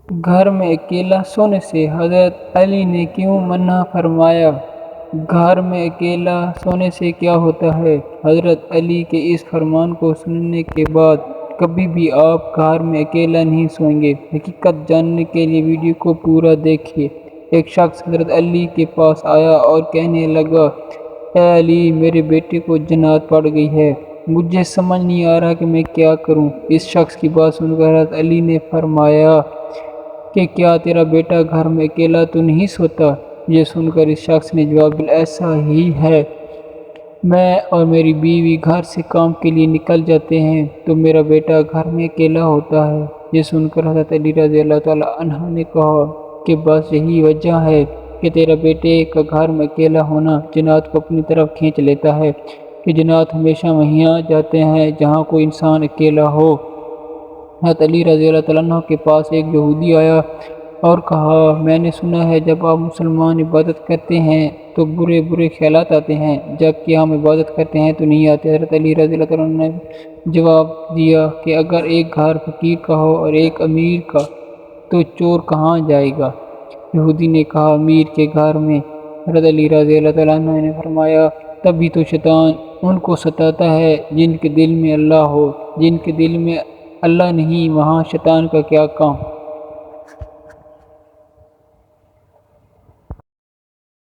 گھر میں اکیلا سونے سے حضرت علی نے کیوں منع فرمایا؟ گھر میں اکیلا سونے سے کیا ہوتا ہے؟ حضرت علی کے اس فرمان کو سننے کے بعد کبھی بھی آپ گھر میں اکیلا نہیں سوئیں گے۔ حقیقت جاننے کے لیے ویڈیو کو پورا دیکھیے۔ ایک شخص حضرت علی کے پاس آیا اور کہنے لگا، اے علی، میرے بیٹے کو جنات پڑ گئی ہے، مجھے سمجھ نہیں آ رہا کہ میں کیا کروں۔ اس شخص کی بات سن کر حضرت علی نے فرمایا کہ کیا تیرا بیٹا گھر میں اکیلا تو نہیں سوتا؟ یہ سن کر اس شخص نے جواب دیا، ایسا ہی ہے، میں اور میری بیوی گھر سے کام کے لیے نکل جاتے ہیں تو میرا بیٹا گھر میں اکیلا ہوتا ہے۔ یہ سن کر حضرت علی رضی اللہ تعالیٰ عنہ نے کہا کہ بس یہی وجہ ہے کہ تیرا بیٹے کا گھر میں اکیلا ہونا جنات کو اپنی طرف کھینچ لیتا ہے، کہ جنات ہمیشہ وہیں آ جاتے ہیں جہاں کوئی انسان اکیلا ہو۔ حضرت علی رضی اللہ تعالیٰ عنہ کے پاس ایک یہودی آیا اور کہا، میں نے سنا ہے جب آپ مسلمان عبادت کرتے ہیں تو برے برے خیالات آتے ہیں، جبکہ ہم عبادت کرتے ہیں تو نہیں آتے۔ حضرت علی رضی اللہ تعالیٰ عنہ نے جواب دیا کہ اگر ایک گھر فقیر کا ہو اور ایک امیر کا تو چور کہاں جائے گا؟ یہودی نے کہا، امیر کے گھر میں۔ حضرت علی رضی اللہ تعالیٰ عنہ نے فرمایا، تبھی تو شیطان ان کو ستاتا ہے جن کے دل میں اللہ ہو، جن کے دل میں اللہ نہیں وہاں شیطان کا کیا کام۔